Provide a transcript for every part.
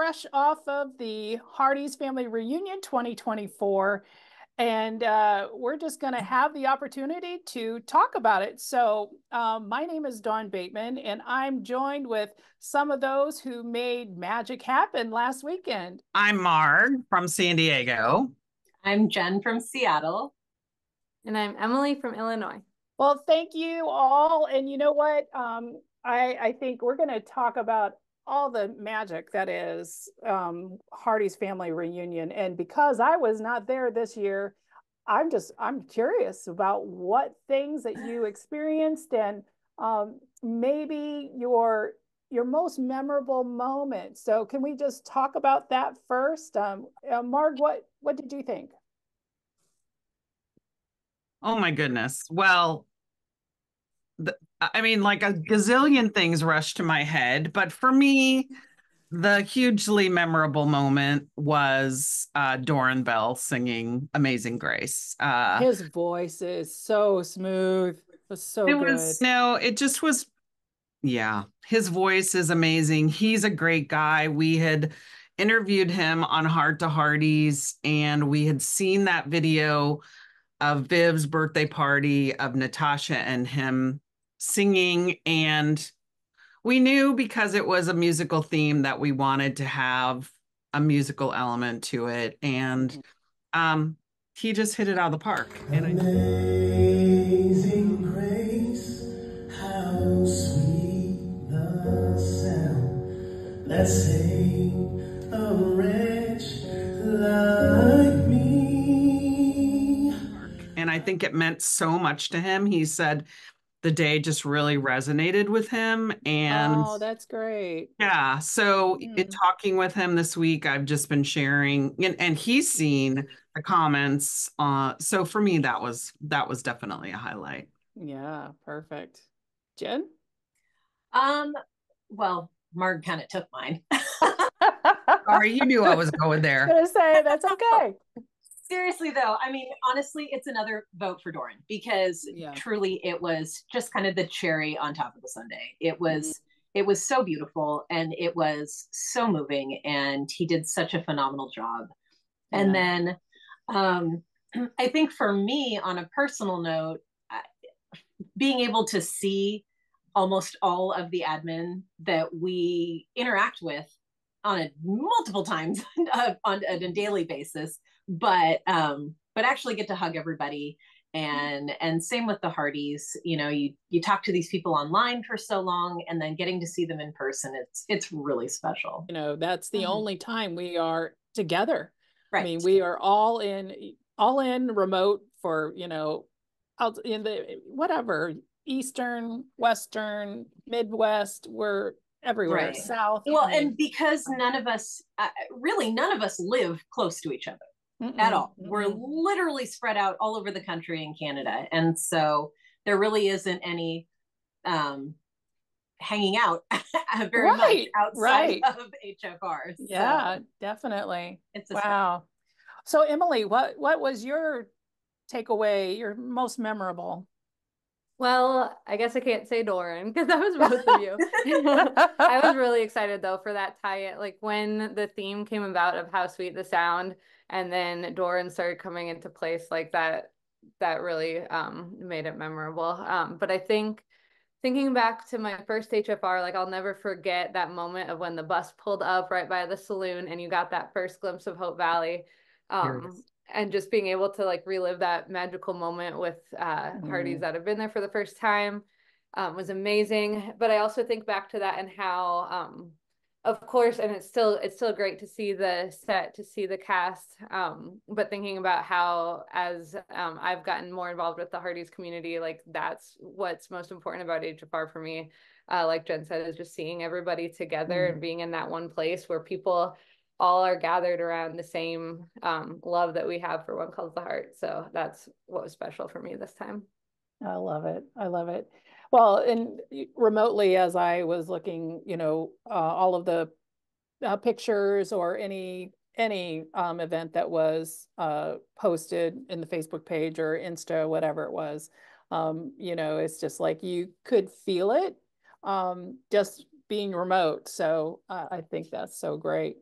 fresh off of the Hearties Family Reunion 2024, and we're just going to have the opportunity to talk about it. So, my name is Dawn Bateman, and I'm joined with some of those who made magic happen last weekend. I'm Marg from San Diego. I'm Jen from Seattle. And I'm Emily from Illinois. Well, thank you all. And you know what? I think we're going to talk about all the magic that is Hearties Family Reunion. And because I was not there this year, I'm curious about what things that you experienced and maybe your most memorable moment. So can we just talk about that first? Marg, what did you think? Oh my goodness. Well, I mean, like a gazillion things rush to my head, but for me, the hugely memorable moment was Doran Bell singing Amazing Grace. His voice is so smooth. It was so it good. was, no, it just was, yeah, his voice is amazing. He's a great guy. We had interviewed him on Heart to Hearties, and we had seen that video of Viv's birthday party of Natasha and him singing. And we knew because it was a musical theme that we wanted to have a musical element to it. And he just hit it out of the park. Amazing grace, how sweet the sound that saved a wretch like me. And I think it meant so much to him. He said the day just really resonated with him. And oh, that's great. yeah, so in talking with him this week, I've just been sharing, and he's seen the comments. So for me, that was definitely a highlight. Yeah, perfect. Jen? Well, Marg kind of took mine. Sorry, you knew I was going there. I was gonna say, that's okay. Seriously, though, I mean, honestly, it's another vote for Doran because truly it was just kind of the cherry on top of the sundae. It was so beautiful and it was so moving, and he did such a phenomenal job. Yeah. And then I think for me, on a personal note, being able to see almost all of the admin that we interact with on multiple times on a daily basis, but actually get to hug everybody, and same with the Hearties. You know, you talk to these people online for so long, and then getting to see them in person, it's really special. You know, that's the only time we are together. Right. I mean, we are all in remote for, you know, out in the whatever, Eastern, Western, Midwest, we're everywhere, right. South. Well, I mean, and because none of us live close to each other at all. We're literally spread out all over the country and Canada. And so there really isn't any hanging out very much outside of HFR. So yeah, definitely. It's wow. So Emily, what was your takeaway, your most memorable? Well, I guess I can't say Doran because that was both of you. I was really excited though for that tie-in, like when the theme came about of how sweet the sound, and then Doran started coming into place like that. That really made it memorable. But I think thinking back to my first HFR, like I'll never forget that moment of when the bus pulled up right by the saloon and you got that first glimpse of Hope Valley. And just being able to like relive that magical moment with Hearties that have been there for the first time was amazing. But I also think back to that and how, of course, and it's still great to see the set, to see the cast. But thinking about how as I've gotten more involved with the Hearties community, like that's what's most important about HFR for me. Like Jen said, is just seeing everybody together and being in that one place where people all are gathered around the same love that we have for One Calls the Heart. So that's what was special for me this time. I love it. I love it. Well, and remotely, as I was looking, you know, all of the pictures or any event that was posted in the Facebook page or Insta, whatever it was, you know, it's just like you could feel it just being remote. So I think that's so great.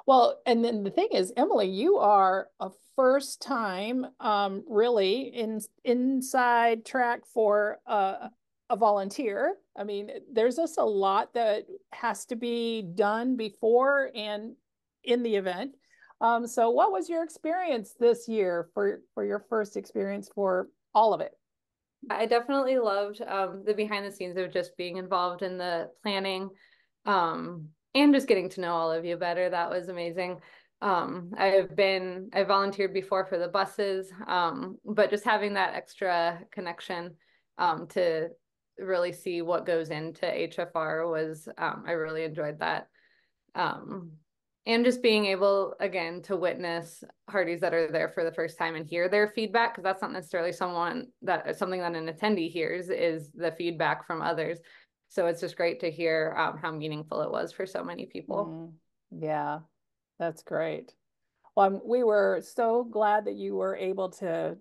Well, and then the thing is, Emily, you are a first time really inside track for a volunteer. I mean, there's just a lot that has to be done before and in the event. So what was your experience this year for your first experience for all of it? I definitely loved the behind the scenes of just being involved in the planning, and just getting to know all of you better. That was amazing. I volunteered before for the buses, but just having that extra connection to really see what goes into HFR was, I really enjoyed that. Um, and just being able again to witness Hearties that are there for the first time and hear their feedback, because that's not necessarily something that an attendee hears, is the feedback from others. So it's just great to hear how meaningful it was for so many people. Yeah, that's great. Well, we were so glad that you were able to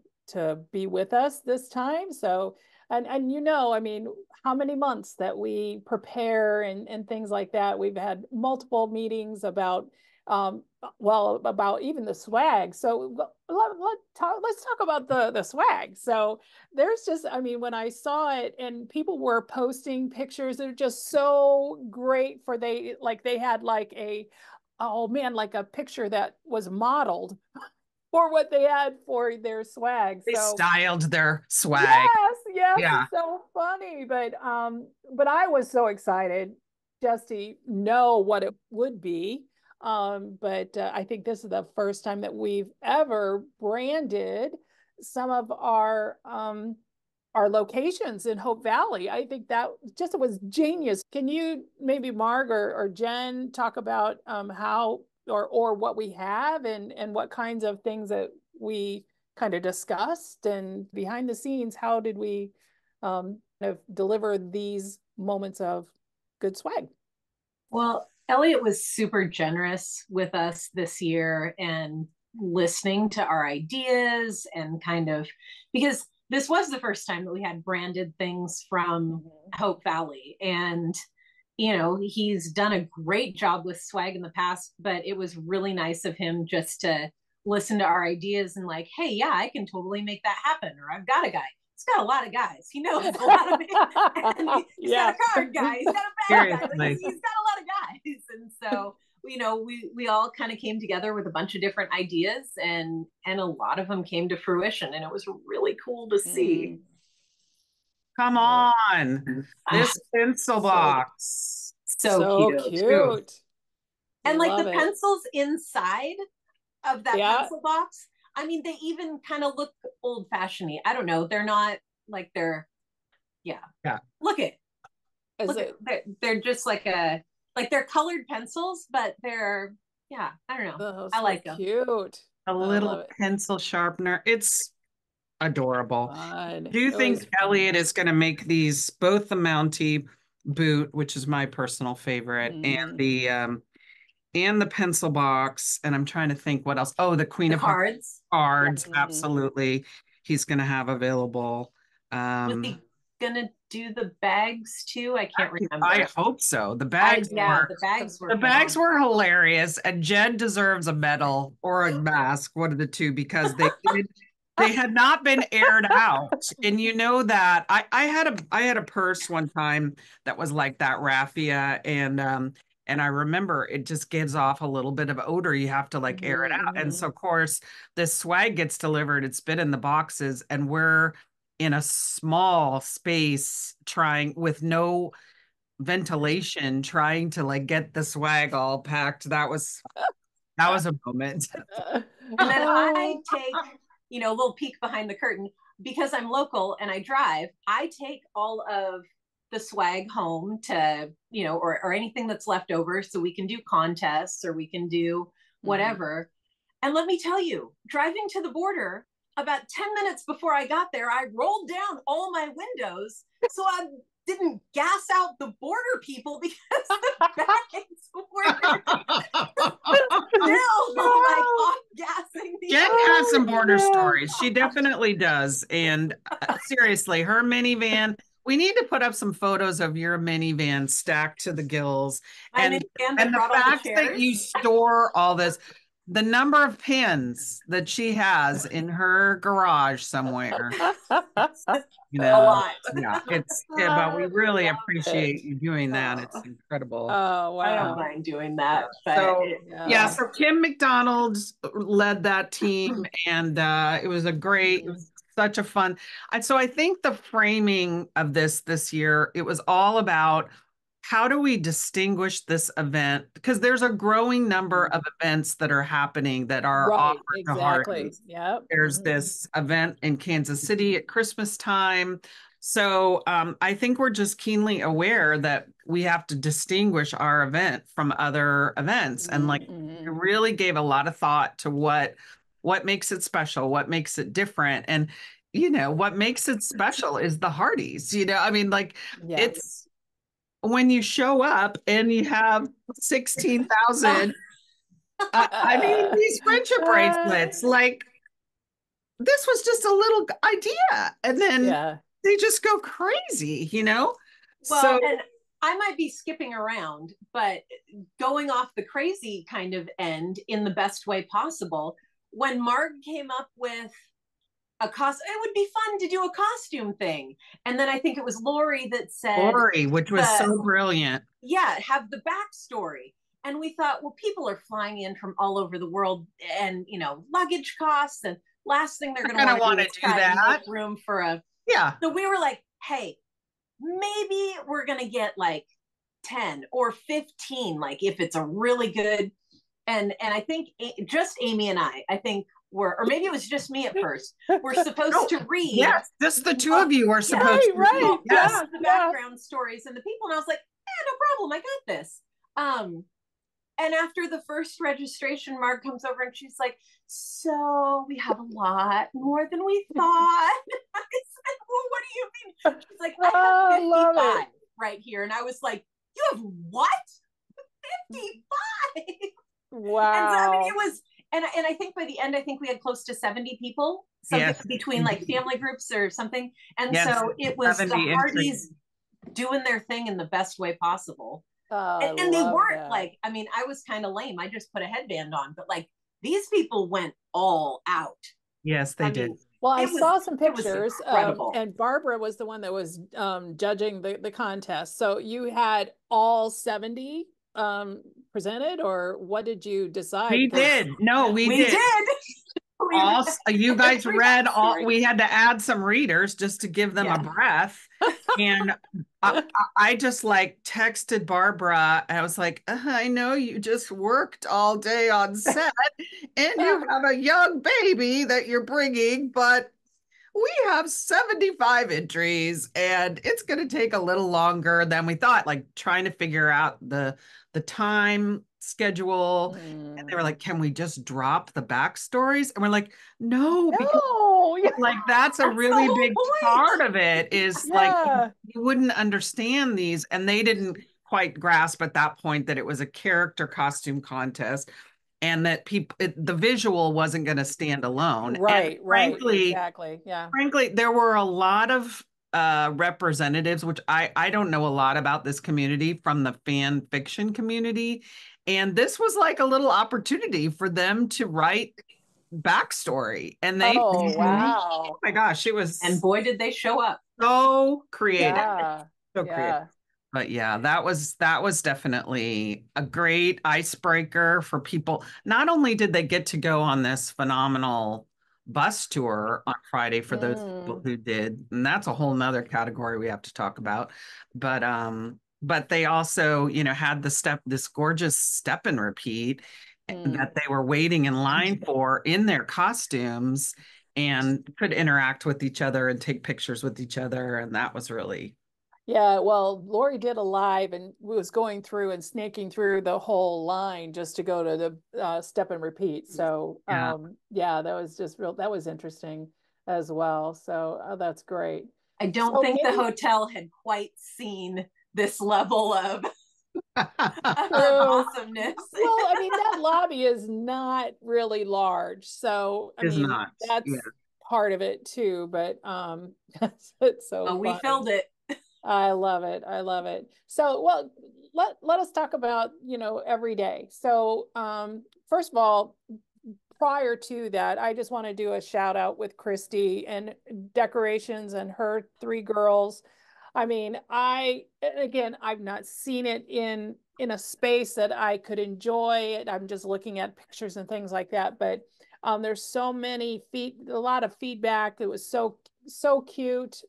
be with us this time. So, and I mean, how many months that we prepare and things like that. We've had multiple meetings about well, about even the swag. So let's talk about the swag. So there's just, I mean, when I saw it and people were posting pictures, they're just so great for they had like a, oh man, like a picture that was modeled for what they had for their swag. They So styled their swag. yes, Yeah. it's so funny. But I was so excited just to know what it would be. But I think this is the first time that we've ever branded some of our locations in Hope Valley. I think that just was genius. Can you maybe Marg or Jen talk about how or what we have and what kinds of things that we kind of discussed and behind the scenes, how did we kind of deliver these moments of good swag? Well, Elliot was super generous with us this year and listening to our ideas and kind of, because this was the first time that we had branded things from Hope Valley. And, he's done a great job with swag in the past, but it was really nice of him just to listen to our ideas and like, hey, yeah, I can totally make that happen. Or I've got a guy. He's got a lot of guys. He knows a lot of and he's got a card guy. He's got a bad guy. Like, he's got a lot of guys. And so, we all kind of came together with a bunch of different ideas and a lot of them came to fruition. And it was really cool to see. Come on. This pencil box. So cute. And like the pencils inside of that pencil box, I mean, they even kind of look old fashioned. I don't know. They're not like yeah. Look at they're just like they're colored pencils, but they're, I don't know. I like them. Cute. A little pencil sharpener. It's adorable. Do you think Elliot is going to make these, both the Mountie boot, which is my personal favorite, and the pencil box, and I'm trying to think what else. Oh, the Queen of Cards. Absolutely. He's going to have available. Was he going to do the bags too? I can't remember. I hope so. The bags were hilarious, and Jen deserves a medal or a mask, one of the two, because they had not been aired out. And you know that I had a purse one time that was like that raffia, and I remember it just gives off a little bit of odor. You have to like air it out. And so of course this swag gets delivered. It's been in the boxes and we're in a small space with no ventilation, trying to like get the swag all packed. That was a moment. And then I take, a little peek behind the curtain because I'm local and I drive. I take all of the swag home to, or anything that's left over so we can do contests or we can do whatever. And let me tell you, driving to the border, about 10 minutes before I got there, I rolled down all my windows so I didn't gas out the border people because the bags were still like off-gassing. Jen has some border stories. She definitely does. And seriously, her minivan We need to put up some photos of your minivan stacked to the gills. And the fact that you store all this, the number of pins that she has in her garage somewhere. You know, a lot. Yeah, but we really appreciate you doing that. It's incredible. Oh, wow. I don't mind doing that. So Kim McDonald led that team, and it was it was such a fun. So I think the framing of this year, it was all about how do we distinguish this event? Because there's a growing number of events that are happening that are offered to Hearties. Yep. There's this event in Kansas City at Christmas time. So I think we're just keenly aware that we have to distinguish our event from other events. And like we really gave a lot of thought to what makes it special, what makes it different. And what makes it special is the Hearties. I mean, like it's when you show up and you have 16,000, I mean, these friendship bracelets, like this was just a little idea. And then they just go crazy, Well, and I might be skipping around, but going off the crazy kind of end in the best way possible, when Marg came up with it would be fun to do a costume thing. And then I think it was Lori that said, which was so brilliant. Yeah, have the backstory. And we thought, well, people are flying in from all over the world and, luggage costs, and last thing they're going to want to do is make room for So we were like, hey, maybe we're going to get like 10 or 15, like if it's a really good, and I think just Amy and I think or maybe it was just me at first, we're supposed to read. Yes, just the two of you are supposed to read. Yes. The background stories and the people. And I was like, no problem. I got this. And after the first registration, Marg comes over and she's like, so we have a lot more than we thought. I said, well, what do you mean? She's like, I have 55 right here. And I was like, you have what? 55? Wow. And so, I mean, it was, and I think by the end, I think we had close to 70 people, between like family groups or something. And so it was the Hearties doing their thing in the best way possible. And they weren't like, I mean, I was kind of lame. I just put a headband on, but like these people went all out. Yes, they did. Well, I saw some pictures, and Barbara was the one that was judging the contest. So you had all 70 presented, or what did you decide? We did. No, we did. You guys read all. We had to add some readers just to give them a breath. And I just like texted Barbara. I was like, I know you just worked all day on set and you have a young baby that you're bringing, but we have 75 entries and it's going to take a little longer than we thought, like trying to figure out the time schedule. And they were like, can we just drop the backstories? And we're like, no, because like that's a really big part of it is like you wouldn't understand these, and they didn't quite grasp at that point that it was a character costume contest and that the visual wasn't going to stand alone. Right, frankly, exactly. Yeah. Frankly, there were a lot of representatives, which I don't know a lot about this community from the fan fiction community. And this was like a little opportunity for them to write backstory. And they, oh my gosh, it was. And boy, did they show up. So creative. So creative. But yeah, that was definitely a great icebreaker for people. Not only did they get to go on this phenomenal bus tour on Friday for those people who did, and that's a whole nother category we have to talk about. But they also, had this gorgeous step and repeat that they were waiting in line for in their costumes and could interact with each other and take pictures with each other. And that was really. Yeah, well, Lori did a live and was going through and snaking through the whole line just to go to the step and repeat. So, that was just that was interesting as well. So that's great. I don't think the hotel had quite seen this level of awesomeness. Well, I mean, that lobby is not really large. So, I mean, that's part of it too, but it's so we filled it. I love it. I love it. So, well, let us talk about, every day. So, first of all, prior to that, I just want to do a shout out with Christy and decorations and her three girls. I mean, I've not seen it in a space that I could enjoy it. I'm just looking at pictures and things like that, but there's so many a lot of feedback. It was so cute,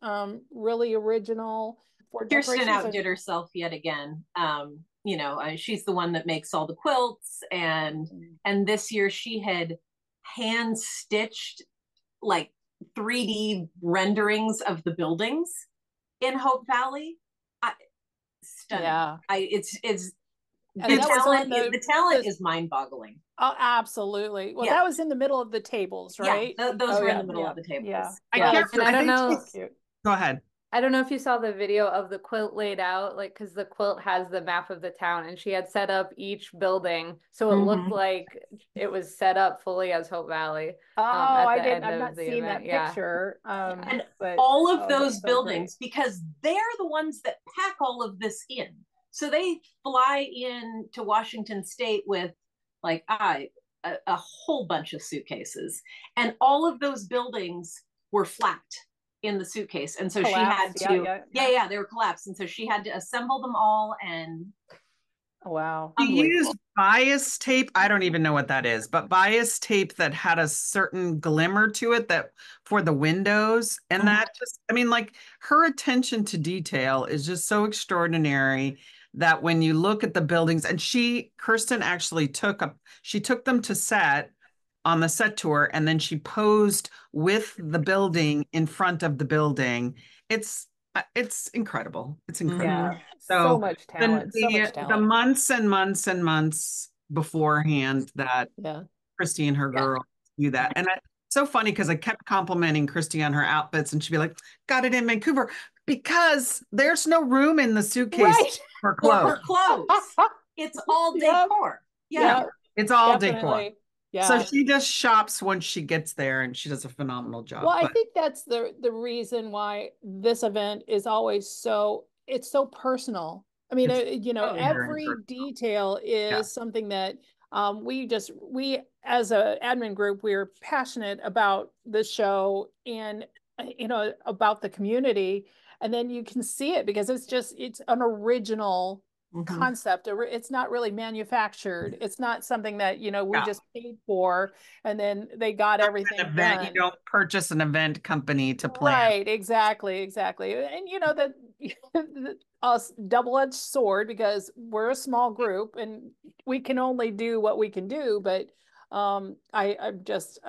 really original for Kirsten decorations. outdid herself yet again. She's the one that makes all the quilts, and this year she had hand stitched like 3D renderings of the buildings in Hope Valley. Stunning. Yeah. It's the talent is mind-boggling. Oh, absolutely. Well, that was in the middle of the tables, right? Yeah, those were in the middle of the tables. Yeah. I don't know. Go ahead. I don't know if you saw the video of the quilt laid out, like, because the quilt has the map of the town, and she had set up each building, so it looked like it was set up fully as Hope Valley. I've not seen that picture. And all of those buildings, because they're the ones that pack all of this in. So they fly in to Washington State with like a whole bunch of suitcases, and all of those buildings were flat in the suitcase, and so collapsed. She had to they were collapsed, and so she had to assemble them all. And wow, she used bias tape. I don't even know what that is, but bias tape that had a certain glimmer to it that for the windows, and that just, I mean, like, her attention to detail is just so extraordinary that when you look at the buildings, and Kirsten actually took them to set on the set tour, and then she posed with the building in front of the building. It's incredible. It's incredible. Yeah. So much talent. The months and months and months beforehand that Christy and her girl do that. And it's so funny because I kept complimenting Christy on her outfits, and she'd be like, got it in Vancouver, because there's no room in the suitcase for clothes. It's all decor. Yeah. It's all decor. Yeah. So she just shops once she gets there, and she does a phenomenal job. Well, I think that's the reason why this event is always so personal. I mean, every detail is something that we as a admin group, we're passionate about the show and, about the community. And then you can see it because it's an original concept. It's not really manufactured. It's not something that we just paid for, and then they got everything done. You don't purchase an event company to plan. Right, exactly. And that us double-edged sword, because we're a small group and we can only do what we can do. But I'm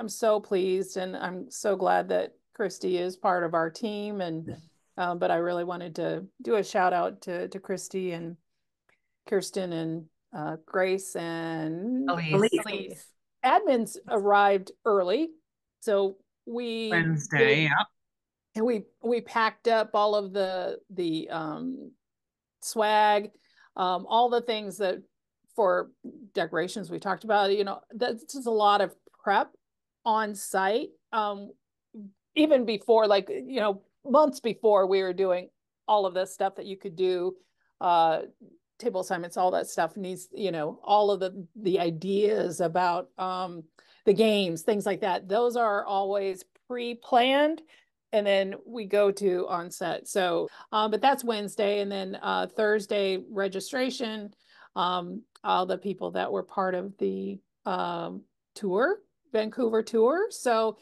so pleased, and I'm so glad that Christy is part of our team. And but I really wanted to do a shout out to Christy and Kirsten and Grace and Elise. Admins arrived early, so Wednesday, and we packed up all of the swag, all the things that for decorations we talked about. That's just a lot of prep on site. Even before, months before, we were doing all of this stuff that you could do. Table assignments, all that stuff needs, all of the ideas about the games, things like that. Those are always pre-planned, and then we go to on set. So, but that's Wednesday, and then Thursday registration. All the people that were part of the Vancouver tour. So,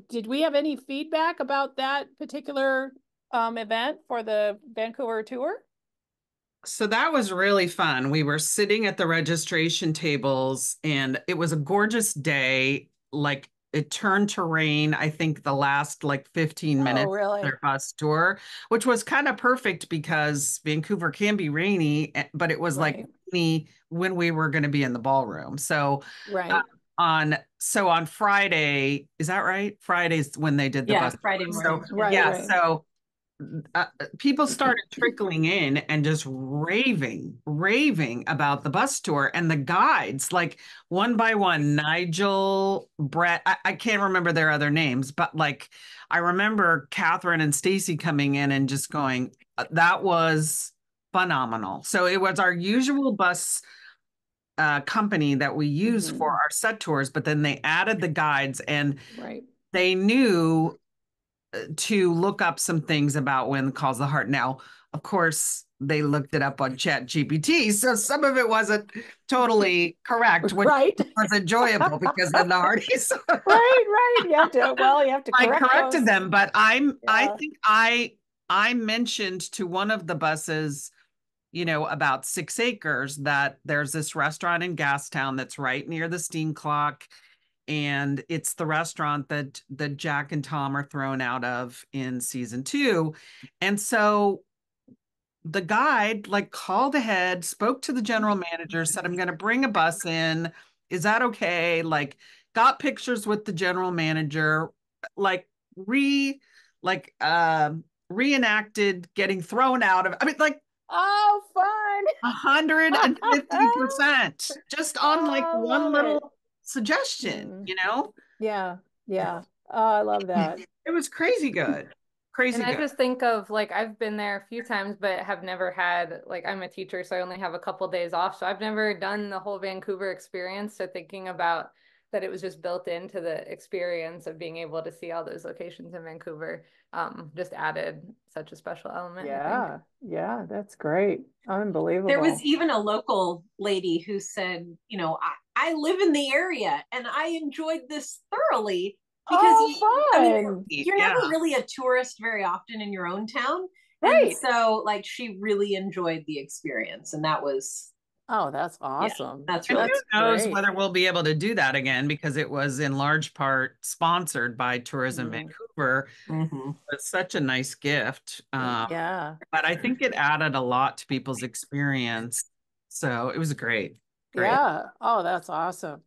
did we have any feedback about that particular event for the Vancouver tour? So that was really fun. We were sitting at the registration tables, and it was a gorgeous day. Like, it turned to rain, I think, the last 15 minutes of their bus tour, which was kind of perfect because Vancouver can be rainy, but it was rainy when we were going to be in the ballroom. So on Friday, is that right? Friday's when they did the bus Friday morning. So, so people started trickling in and just raving about the bus tour, and the guides, one by one, Nigel, Brett, I can't remember their other names, but I remember Catherine and Stacy coming in and just going, that was phenomenal. So it was our usual bus company that we use for our set tours, but then they added the guides, and they knew to look up some things about When Calls the Heart. Now, of course, they looked it up on Chat GPT, so some of it wasn't totally correct, which was enjoyable because then the Hearties right. You have to I correct corrected those. them, but I think I mentioned to one of the buses, you know, about 6 acres, that there's this restaurant in Gastown that's right near the steam clock. And it's the restaurant that Jack and Tom are thrown out of in season 2. And so the guide like called ahead, spoke to the general manager, said, I'm going to bring a bus in. Is that okay? Like, got pictures with the general manager, like reenacted getting thrown out of, I mean, like, oh, fun. 150% just on like one little suggestion, you know? Yeah. Oh, I love that. It was crazy good. Crazy And I good. just think of like, I've been there a few times, but have never had, like, I'm a teacher, so I only have a couple days off. So I've never done the whole Vancouver experience. So thinking about that, it was just built into the experience of being able to see all those locations in Vancouver, just added such a special element, I think. Yeah, that's great. Unbelievable. There was even a local lady who said, you know, I live in the area and I enjoyed this thoroughly, because fun. I mean, you're never really a tourist very often in your own town. Right. And so like she really enjoyed the experience, and that was that's awesome. That's And really who knows great. whether we'll be able to do that again, because it was in large part sponsored by Tourism Vancouver. It's such a nice gift. Yeah. But I think it added a lot to people's experience. So it was great. Yeah. Oh, that's awesome.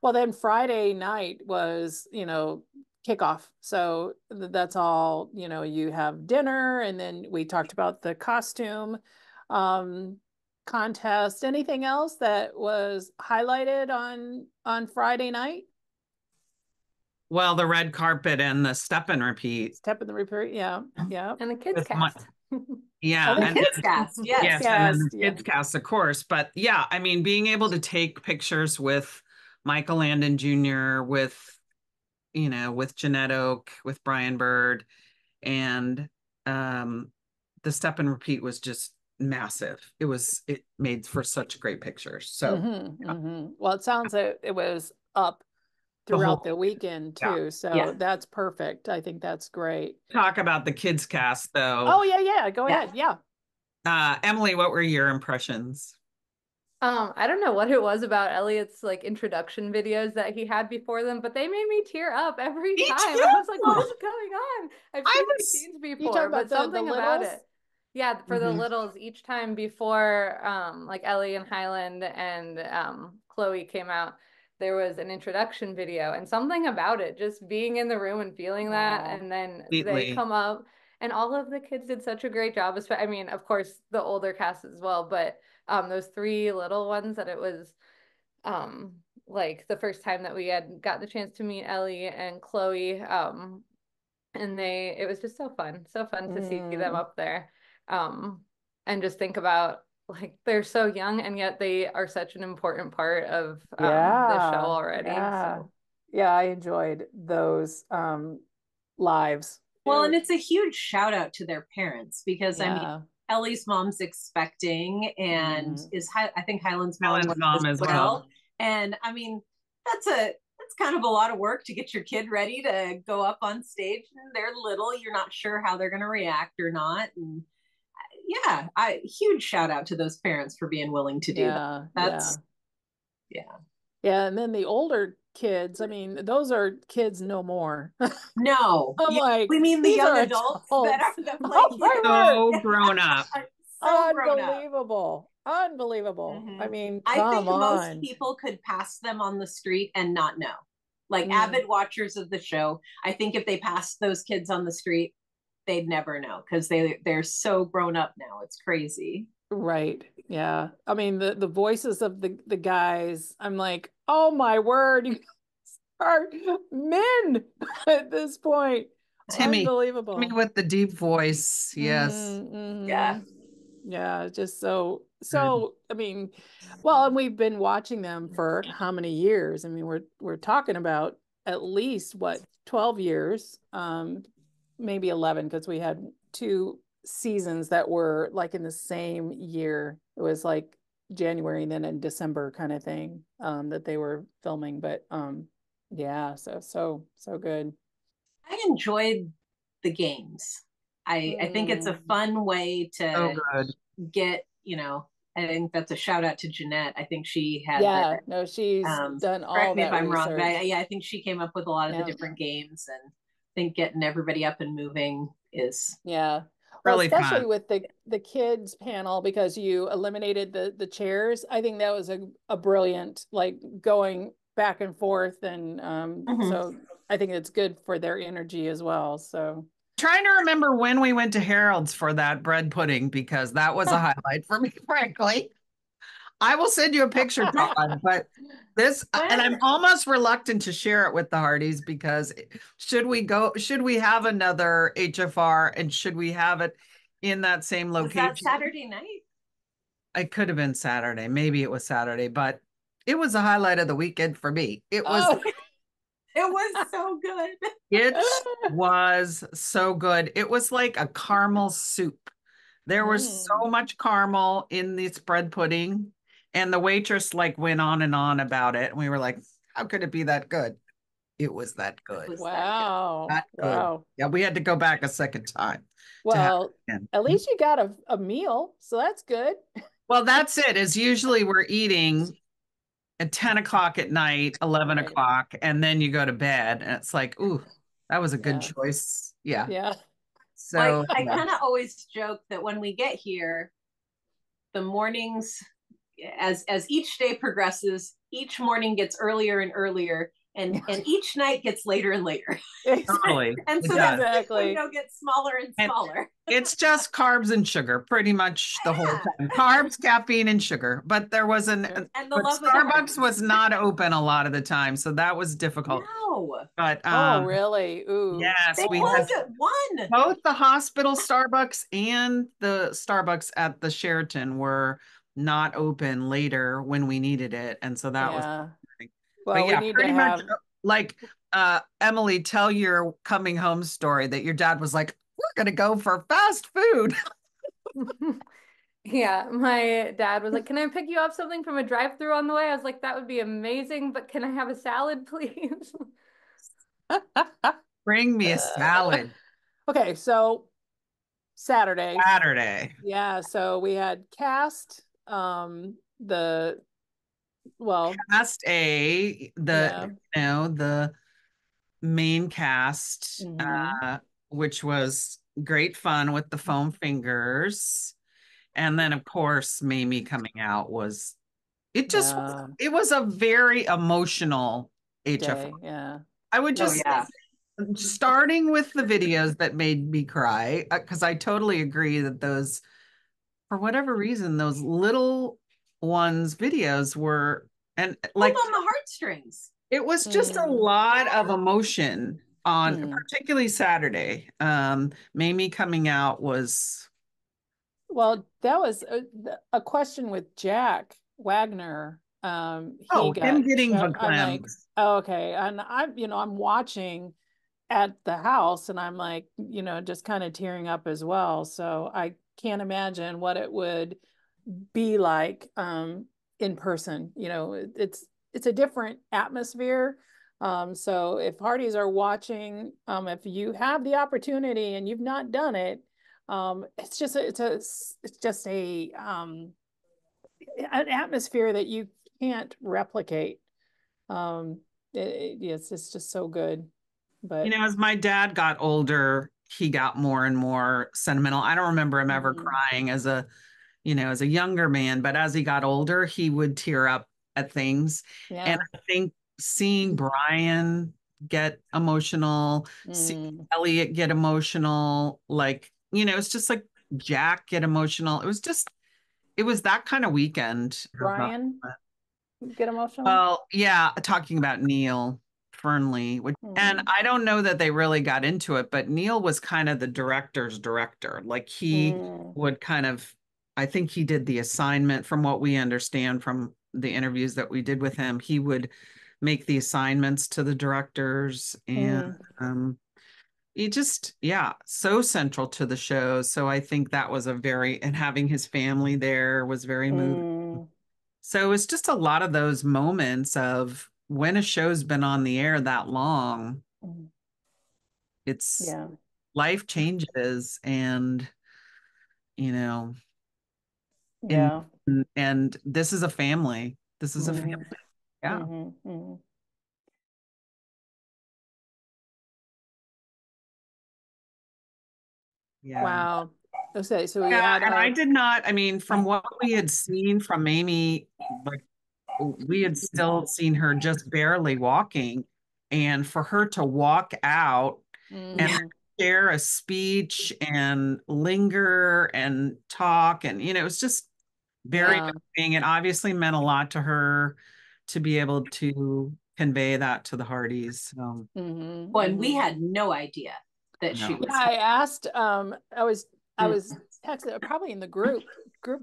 Well, then Friday night was, you know, kickoff. So that's all, you know, you have dinner, and then we talked about the costume contest. Anything else that was highlighted on Friday night? Well, the red carpet and the step and repeat. Step and the repeat, yeah. And the kids cast. Yeah, the kids cast, yes, and then the kids cast, of course. But yeah, I mean, being able to take pictures with Michael Landon Jr., with, you know, with Jeanette Oak, with Brian Bird, and the step and repeat was just massive. It made for such great pictures. So well, it sounds like it was up throughout the weekend too. So that's perfect. I think that's great. Talk about the kids cast though. Oh yeah. Go ahead. Yeah. Emily, what were your impressions? I don't know what it was about Elliot's like introduction videos that he had before them, but they made me tear up every time. I was like, what is going on? I've seen these scenes before, but something about it. Yeah, for the littles, each time before like Ellie and Highland and Chloe came out, there was an introduction video, and something about it, just being in the room and feeling that, and then they come up, and all of the kids did such a great job. I mean, of course, the older cast as well, but those 3 little ones, that it was like the first time that we had gotten the chance to meet Ellie and Chloe, and it was just so fun to see them up there, and just think about, like, they're so young and yet they are such an important part of the show already. Yeah, I enjoyed those lives. Well, and it's a huge shout out to their parents, because I mean, Ellie's mom's expecting, and I think Highland's mom as well. And I mean, that's kind of a lot of work to get your kid ready to go up on stage, and they're little, you're not sure how they're going to react or not. And yeah, huge shout out to those parents for being willing to do that. That's yeah. And then the older kids, I mean, those are kids no more. No, like, we mean the young adults that are so grown up. Unbelievable. I mean, I think on. most people could pass them on the street and not know. Like avid watchers of the show, I think if they passed those kids on the street, they'd never know, because they're so grown up now. It's crazy. Right. Yeah. I mean, the voices of the guys, I'm like, oh my word, you are men at this point. Timmy Unbelievable. with the deep voice. Yes. Yeah. Yeah, just so I mean, well, and we've been watching them for how many years? I mean, we're talking about at least what, 12 years, maybe 11, because we had two seasons that were like in the same year. It was like January and then in December kind of thing, that they were filming. But yeah, so good. I enjoyed the games. I think it's a fun way So to good. get, I think that's a shout out to Jeanette. I think she had Yeah, no, she's done all correct me if that I'm wrong, but research. I think she came up with a lot of the different games, and I think getting everybody up and moving is Yeah. Well, Really especially fun. with the kids panel, because you eliminated the chairs. I think that was a brilliant, like, going back and forth, and so I think it's good for their energy as well. So Trying to remember when we went to Harold's for that bread pudding, because that was a highlight for me, frankly. I will send you a picture, Todd, but this, and I'm almost reluctant to share it with the Hearties, because should we have another HFR, and should we have it in that same location? Was that Saturday night? It could have been Saturday. Maybe it was Saturday, but it was a highlight of the weekend for me. It was It was so good. It was so good. It was like a caramel soup. There was so much caramel in this bread pudding, and the waitress like went on and on about it. And we were like, how could it be that good? It was that good. wow. That good. Wow. Yeah, we had to go back a second time to have Well, it again. at least you got a meal, so that's good. Well, that's it. Is usually we're eating at 10 o'clock at night, 11 Right. o'clock, and then you go to bed. And it's like, ooh, that was a good Yeah. choice. Yeah. Yeah. So I kind of always joke that when we get here, the mornings, as each day progresses, each morning gets earlier and earlier, and each night gets later and later. totally. And so that window gets smaller and smaller. It's just carbs and sugar pretty much the whole time. Carbs, caffeine, and sugar. But there was but Starbucks was not open a lot of the time, so that was difficult. No. But oh, really? Ooh. yes, they closed at 1. Both the hospital Starbucks and the Starbucks at the Sheraton were not open later when we needed it, and so that was. Well, but yeah, we need pretty to much have like Emily, tell your coming home story that your dad was like, we're gonna go for fast food. Yeah, my dad was like, can I pick you up something from a drive-through on the way? I was like, that would be amazing, but can I have a salad, please? Bring me a salad. Okay, so Saturday. Yeah, so we had cast, the cast the main cast, which was great fun with the foam fingers. And then of course Mamie coming out was it was a very emotional HFR. Day, yeah. I would just starting with the videos that made me cry, because I totally agree that those, for whatever reason, those little ones videos were, and like on the heartstrings. It was just a lot of emotion on particularly Saturday. Mamie coming out was. Well, that was a question with Jack Wagner. Him getting verklempt. I'm like, oh, okay. And I'm watching at the house, and I'm like, just kind of tearing up as well. So I can't imagine what it would be like in person. It's a different atmosphere. So if Hearties are watching, if you have the opportunity and you've not done it, it's just an atmosphere that you can't replicate. It's just so good. But as my dad got older, he got more and more sentimental. I don't remember him ever crying as a younger man, but as he got older, he would tear up at things. Yeah. And I think seeing Brian get emotional, seeing Elliot get emotional, it's just like Jack get emotional. It was that kind of weekend. Brian get emotional? Well, yeah, talking about Neil Fernley, and I don't know that they really got into it, but Neil was kind of the director's director. Like he would kind of, I think he did the assignment from what we understand from the interviews that we did with him. He would make the assignments to the directors, and he just, yeah, so central to the show. So I think that was and having his family there was very moving. So it's just a lot of those moments of when a show's been on the air that long, it's life changes, and yeah, and this is a family. This is a family. Yeah. Yeah. Wow. Okay, so we yeah, had and I did not, I mean, from what we had seen from Amy, like we had still seen her just barely walking, and for her to walk out and share a speech and linger and talk, and it was just very moving, and obviously meant a lot to her to be able to convey that to the Hearties. Well, and we had no idea that she was. I asked. I was texting probably in the group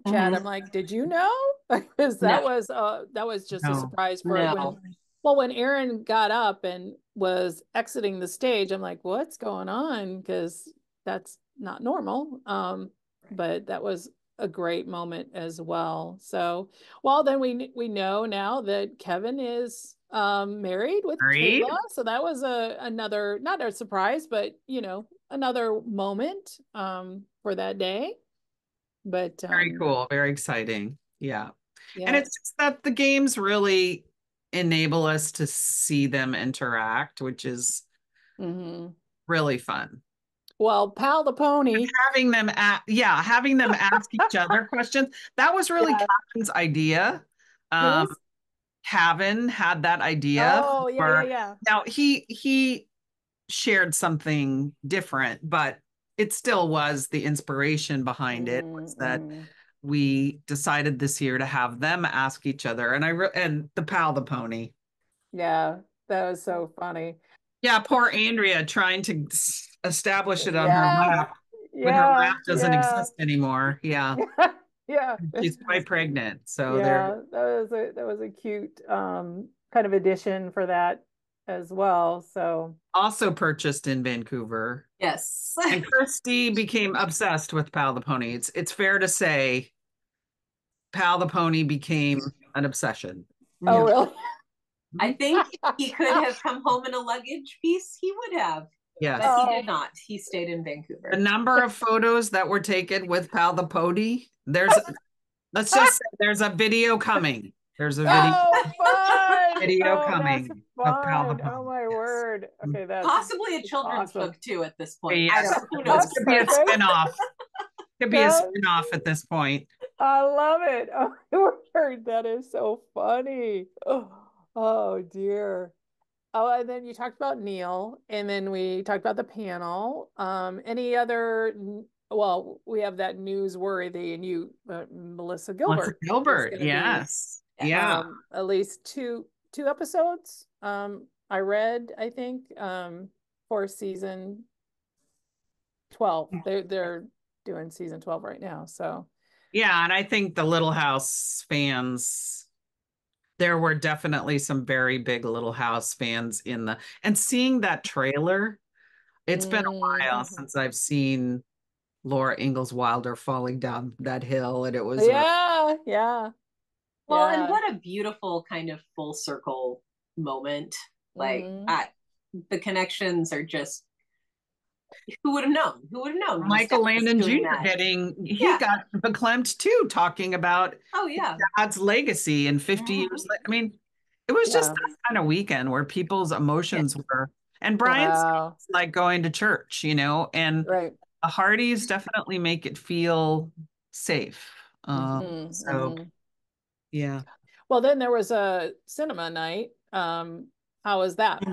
chat. I'm like, did you know? Because that was just a surprise for when Aaron got up and was exiting the stage. I'm like, what's going on? Because that's not normal. But that was a great moment as well. So, well, then we know now that Kevin is married with Kayla. So that was another, not a surprise, but another moment for that day. But very cool, very exciting. Yeah. And it's just that the games really enable us to see them interact, which is really fun. Well, Pal the Pony. Having them ask each other questions. That was really Kevin's idea. Kevin had that idea. Oh, yeah. Now he shared something different, but it still was the inspiration behind it was that we decided this year to have them ask each other, and the Pal the Pony. Yeah, that was so funny. Yeah, poor Andrea trying to establish it on her lap when her lap doesn't exist anymore. Yeah. Yeah. She's quite pregnant. So that was a cute kind of addition for that as well. So also purchased in Vancouver. Yes. And Christy became obsessed with Pal the Pony. It's fair to say Pal the Pony became an obsession. Oh, really? I think he could have come home in a luggage piece. He would have. Yes. But he did not. He stayed in Vancouver. The number of photos that were taken with Pal the Pony, let's just say there's a video coming. There's a video coming of Pal the Pony. Oh my word. Okay, that's possibly a children's book too at this point. Yes. Who knows? Could be a spin-off. Could be a spin-off at this point. I love it. Oh, that is so funny. Oh dear. Oh, and then you talked about Neil, and then we talked about the panel. Any other? Well, we have that newsworthy, and Melissa Gilbert. Yes. Yeah. At least two episodes. I read, I think, for season 12. They're doing season 12 right now. So yeah, and I think the Little House fans, there were definitely some very big Little House fans and seeing that trailer, it's been a while since I've seen Laura Ingalls Wilder falling down that hill, and it was yeah. Well, and what a beautiful kind of full circle moment. Like the connections are just, who would have known? Who would have known? Michael Landon Jr. got verklempt too, talking about Dad's legacy in 50 years. I mean, it was just that kind of weekend where people's emotions were, and Brian's like going to church, and the Hearties definitely make it feel safe. Yeah. Well, then there was a cinema night. How was that?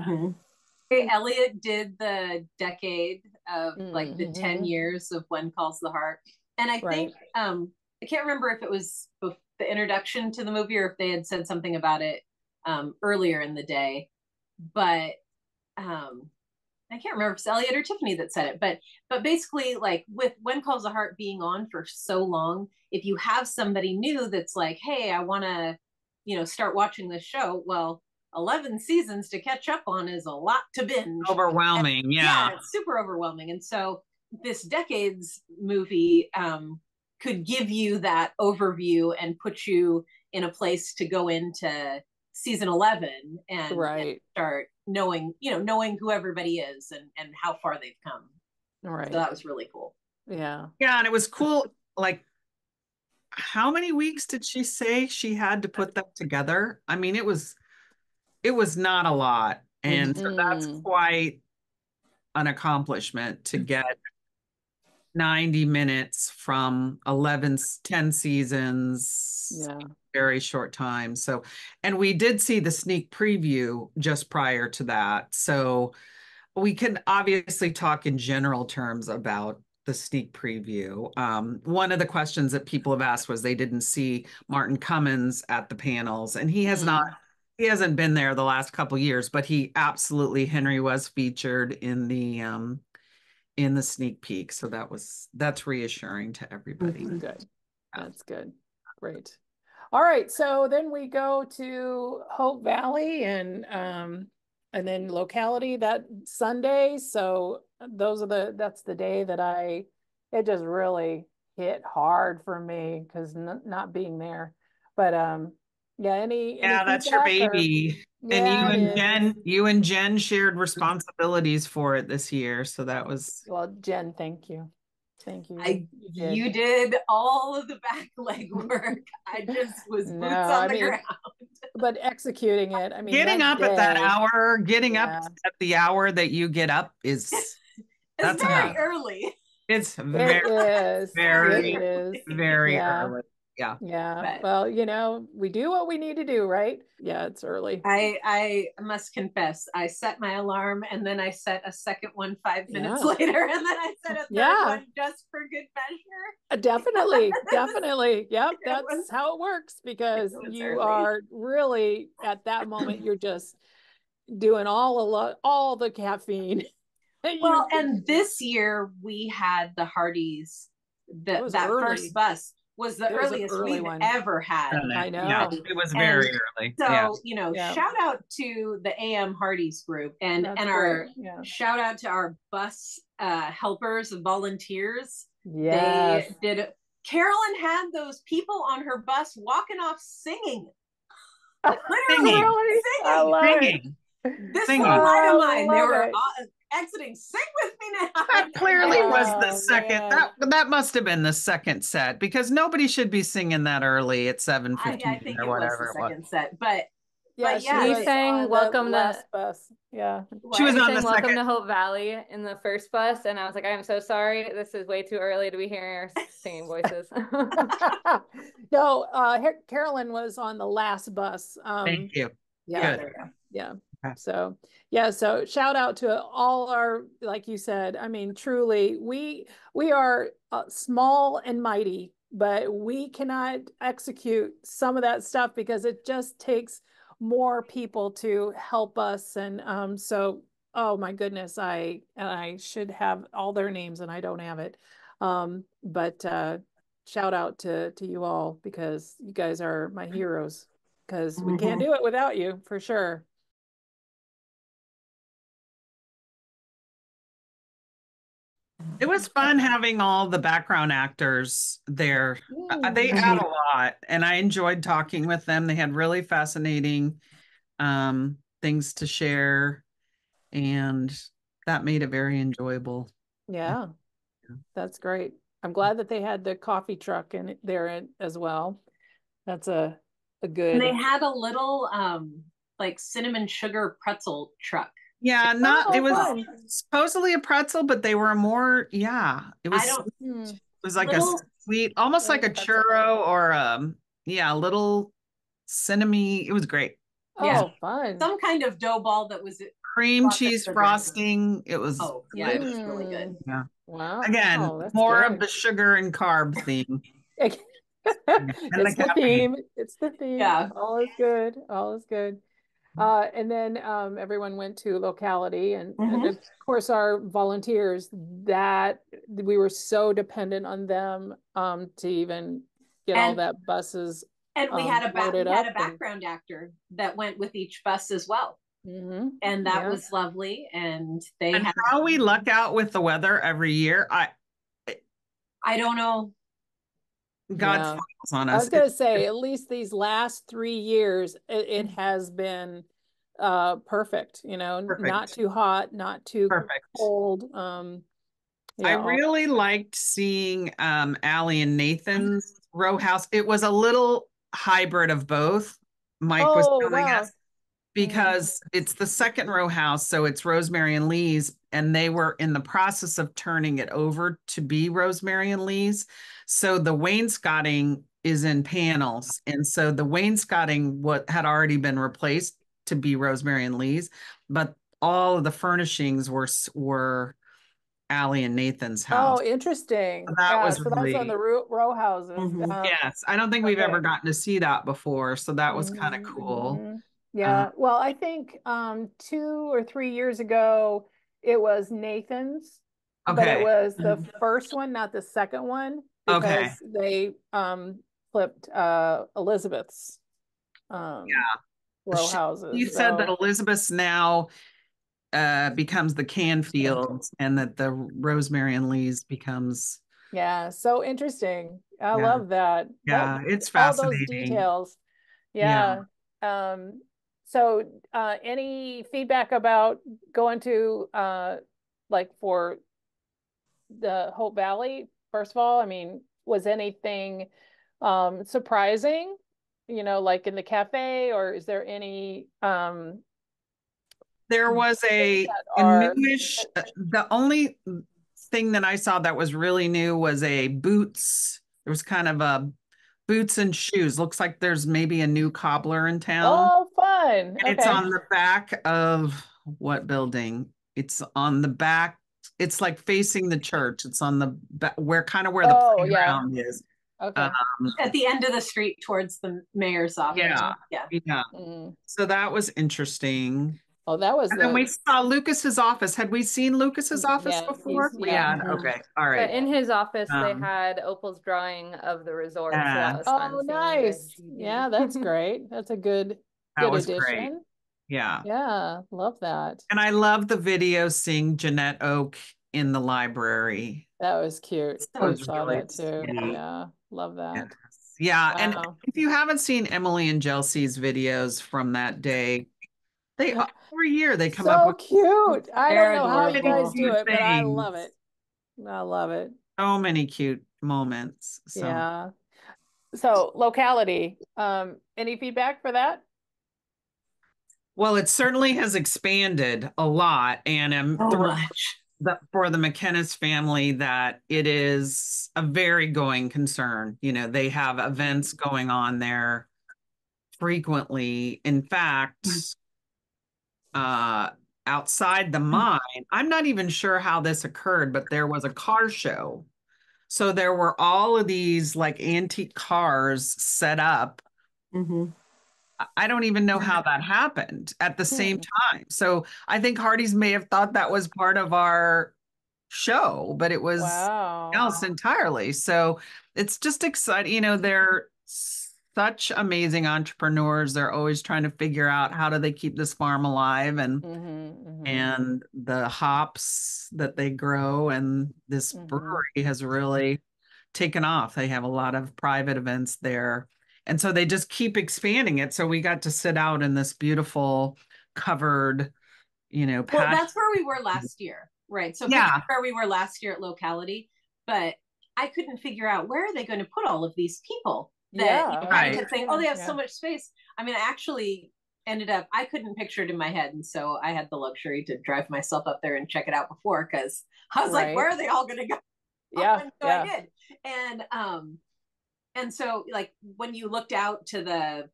Elliot did the decade of like the 10 years of When Calls the Heart. And I think, I can't remember if it was the introduction to the movie or if they had said something about it earlier in the day. but I can't remember if it's Elliot or Tiffany that said it, but basically, like with When Calls the Heart being on for so long, if you have somebody new that's like, hey, I want to, start watching this show, well, 11 seasons to catch up on is a lot to binge. Overwhelming, and, yeah. It's super overwhelming. And so this Decades movie could give you that overview and put you in a place to go into season 11 and start knowing who everybody is and how far they've come. Right. So that was really cool. Yeah. Yeah. And it was cool. Like, how many weeks did she say she had to put that together? I mean, it was not a lot. And so that's quite an accomplishment to get 90 minutes from 10 seasons. Yeah. Very short time. So, and we did see the sneak preview just prior to that. So we can obviously talk in general terms about the sneak preview. One of the questions that people have asked was they didn't see Martin Cummins at the panels, and he hasn't been there the last couple years, but Henry was featured in the sneak peek. So that's reassuring to everybody. Good. That's good. Great. All right. So then we go to Hope Valley and then locality that Sunday. So that's the day that it just really hit hard for me because not being there. But any that's your baby. And you and Jen shared responsibilities for it this year. So that was Jen, thank you. Thank you. You did all of the back leg work. I just was boots on the ground. But executing it, I mean, getting up at that hour, up at the hour that you get up that's very early. It's very early. Yeah. But, well, we do what we need to do, right? Yeah, it's early. I must confess, I set my alarm and then I set a second one 5 minutes later, and then I set a third one just for good measure. Definitely. Yep, that's how it works, because you are really at that moment, you're just doing all the caffeine. Well, and this year we had the Hearties, that first bus was the earliest we've ever had. I know. Yeah, it was very early. So, shout out to the AM Hearties group and our shout out to our bus helpers and volunteers. Yes. They did. Carolyn had those people on her bus walking off singing. Literally singing. This little light of mine, they were exiting. Sing with me now. That clearly was the second. That must have been the second set, because nobody should be singing that early at 7:15 I think or whatever it was the second set, but she sang "Welcome to Bus." Yeah, she was on the "Welcome to Hope Valley" in the first bus, and I was like, "I'm so sorry. This is way too early to be hearing our singing voices." No, Carolyn was on the last bus. Thank you. Yeah. Good. Yeah. So shout out to all our, like you said, I mean, truly, we are small and mighty, but we cannot execute some of that stuff because it just takes more people to help us. And so, oh my goodness, I should have all their names and I don't have it. But shout out to you all, because you guys are my heroes, because we can't do it without you, for sure. It was fun having all the background actors there. They add a lot, and I enjoyed talking with them. They had really fascinating things to share, and that made it very enjoyable. Yeah, that's great. I'm glad that they had the coffee truck in there as well. That's a good. And they had a little like cinnamon sugar pretzel truck. Yeah, it was supposedly a pretzel, but they were more, it was like a sweet, almost like a churro or a little cinnamon. It was great. Oh, fun. Some kind of dough ball that was cream cheese frosting. It was it was really good. Yeah. Wow. Again, more of the sugar and carb theme. It's the theme. It's the theme. Yeah. All is good. All is good. And then everyone went to locality, and of course our volunteers, that we were so dependent on them to even get all that buses. And we had a and background actor that went with each bus as well. And that was lovely. And how we luck out with the weather every year. I don't know. God smiles on us. I was gonna say, at least these last 3 years, it has been perfect, you know, not too hot, not too cold. I really liked seeing Allie and Nathan's row house. It was a little hybrid of both. Mike was telling us, because it's the second row house, so it's Rosemary and Lee's, and they were in the process of turning it over to be Rosemary and Lee's. So the wainscoting is in panels, and so the wainscoting had already been replaced to be Rosemary and Lee's, but all of the furnishings were Allie and Nathan's house. Oh, interesting. So that was so that's on the row houses. Yes, I don't think we've ever gotten to see that before, so that was kind of cool. Yeah, well, I think 2 or 3 years ago it was Nathan's, but it was the first one, not the second one, because they flipped Elizabeth's row houses. You said that Elizabeth's now becomes the Canfields, and that the Rosemary and Lee's becomes. Yeah, so interesting. I love that. Yeah, it's fascinating. All those details. Yeah. So any feedback about going to like for the Hope Valley? First of all, I mean, was anything surprising, you know, like in the cafe, or is there any there was a newish, the only thing that I saw that was really new was a boots. There was kind of a boots and shoes. Looks like there's maybe a new cobbler in town. Oh, fun. And it's on the back of what building? It's on the back. It's like facing the church. It's on the back, where the playground is. Okay. At the end of the street towards the mayor's office. Yeah. So that was interesting. Oh, that was. And then we saw Lucas's office. Had we seen Lucas's office before? Yeah. Okay. All right. But in his office, they had Opal's drawing of the resort. So that was fun. Oh, nice. Yeah, that's great. That's a good addition. Great. Yeah. Yeah, love that. And I love the video seeing Jeanette Oak in the library. That was cute. I saw really that too. sweet. Yeah, love that. Yeah. And if you haven't seen Emily and Chelsea's videos from that day, they every year they come up with cute. I don't know how you guys do it, but I love it. I love it. So many cute moments. So. Yeah. So locality, any feedback for that? Well, it certainly has expanded a lot, and I'm thrilled for the McKennis family that it is a very going concern. You know, they have events going on there frequently. In fact, outside the mine, I'm not even sure how this occurred, but there was a car show. So there were all of these like antique cars set up. I don't even know how that happened at the same time. So I think Hearties may have thought that was part of our show, but it was else entirely. So it's just exciting. You know, they're such amazing entrepreneurs. They're always trying to figure out how do they keep this farm alive, and and the hops that they grow, and this brewery has really taken off. They have a lot of private events there. And so they just keep expanding it. So we got to sit out in this beautiful covered, you know, patio. Well, that's where we were last year, right? So where we were last year at locality, but I couldn't figure out where are they going to put all of these people that I kept saying, oh, they have so much space. I mean, I actually ended up, I couldn't picture it in my head. And so I had the luxury to drive myself up there and check it out before, because I was like, where are they all going to go? So I did. And so, like, when you looked out to the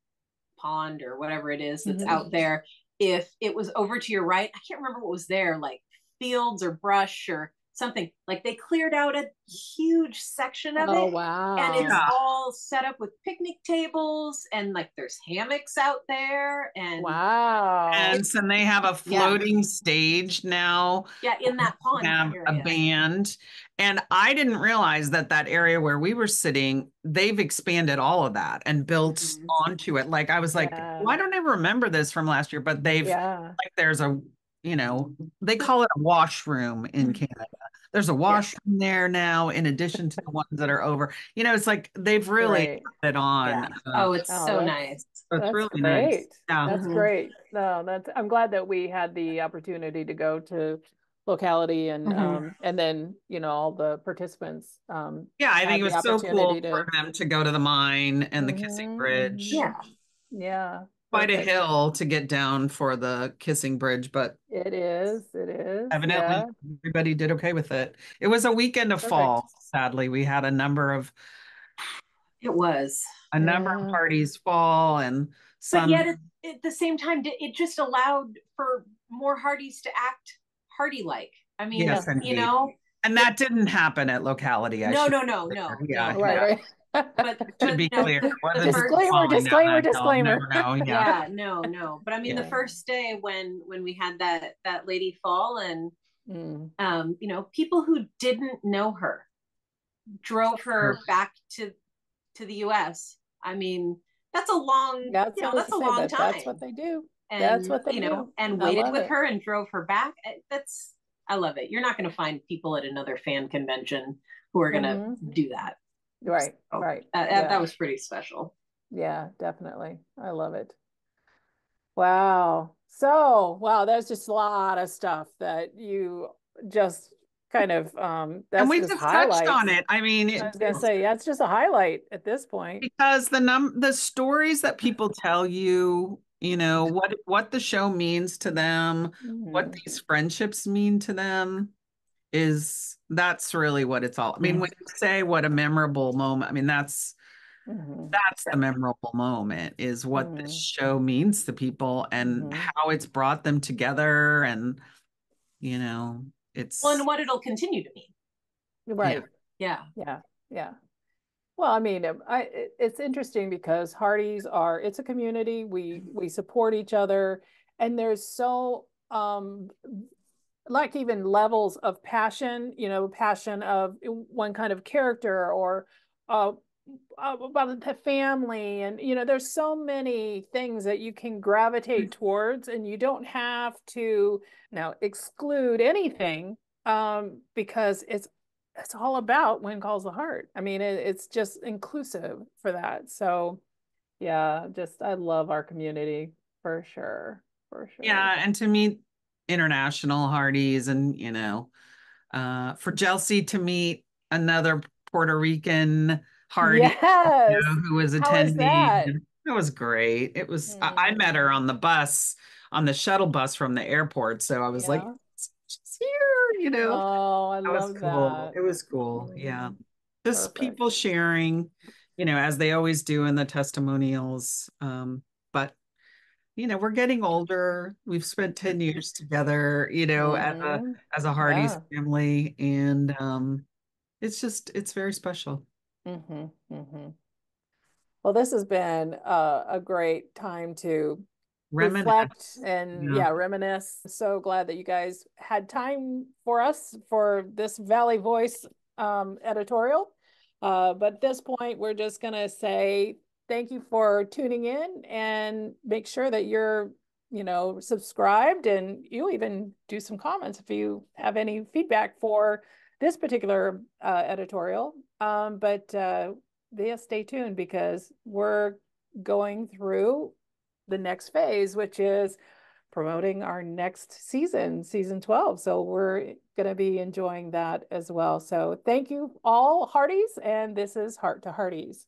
pond or whatever it is that's out there, if it was over to your right, I can't remember what was there, like fields or brush, or something. Like they cleared out a huge section of it. Wow. And it's all set up with picnic tables, and like there's hammocks out there. And wow. And they have a floating stage now. Yeah, in that pond have area. A band. And I didn't realize that area where we were sitting, they've expanded all of that and built onto it. Like I was like, why don't I remember this from last year? But they've like there's a, you know, they call it a washroom in Canada. There's a washroom there now, in addition to the ones that are over. You know, it's like they've really put it on. Oh, it's so nice. So it's really great. nice. Yeah. That's great. No, I'm glad that we had the opportunity to go to locality and then, you know, all the participants. Yeah, I think it was so cool for them to go to the mine and the Kissing Bridge. Yeah. Yeah. Quite a hill to get down for the Kissing Bridge, but it is. Evidently everybody did okay with it. It was a weekend of fall. Sadly, we had a number of parties fall, and some. But yet at the same time, it just allowed for more Hearties to act Hearty-like. I mean, yes, you know, and that didn't happen at locality. No. Yeah, right. But to be clear, disclaimer. Yeah, no. But I mean, the first day when we had that lady fall, and you know, people who didn't know her drove her back to the U.S. I mean, that's a long, that's a long time. That's what they do. And, that's what they do. And waited with her and drove her back. I love it. You're not going to find people at another fan convention who are going to do that. Right. So, right. That was pretty special. Yeah, definitely. I love it. Wow. So, there's just a lot of stuff that you just kind of that's and we just touched on it. I mean, I was gonna say that's just a highlight at this point, because the stories that people tell you, you know, what the show means to them, what these friendships mean to them, that's really what it's all. I mean, when you say what a memorable moment, I mean that's the memorable moment, is what this show means to people and how it's brought them together, and you know, it's and what it'll continue to mean. Right. Yeah. Well, I mean, it's interesting because Hearties it's a community. We support each other, and there's so like even levels of passion, you know, passion of one kind of character or about the family, and you know, there's so many things that you can gravitate towards, and you don't have to now exclude anything because it's all about When Calls the Heart. I mean, it's just inclusive for that. So yeah, I love our community for sure. Yeah, and to meet international Hearties, and you know, for Chelsea to meet another Puerto Rican Hearty, who was attending. It was great. It was. I met her on the shuttle bus from the airport. So I was like, she's here, you know. Oh, I love that. It was cool. Yeah. Just people sharing, you know, as they always do in the testimonials. But you know, we're getting older. We've spent 10 years together, you know, as a Hearties family. And it's very special. Well, this has been a great time to reflect and reminisce. So glad that you guys had time for us for this Valley Voice editorial. But at this point, we're just going to say thank you for tuning in, and make sure that you're, you know, subscribed, and you even do some comments if you have any feedback for this particular editorial. But stay tuned, because we're going through the next phase, which is promoting our next season 12. So we're going to be enjoying that as well. So thank you all, Hearties, and this is Heart to Hearties.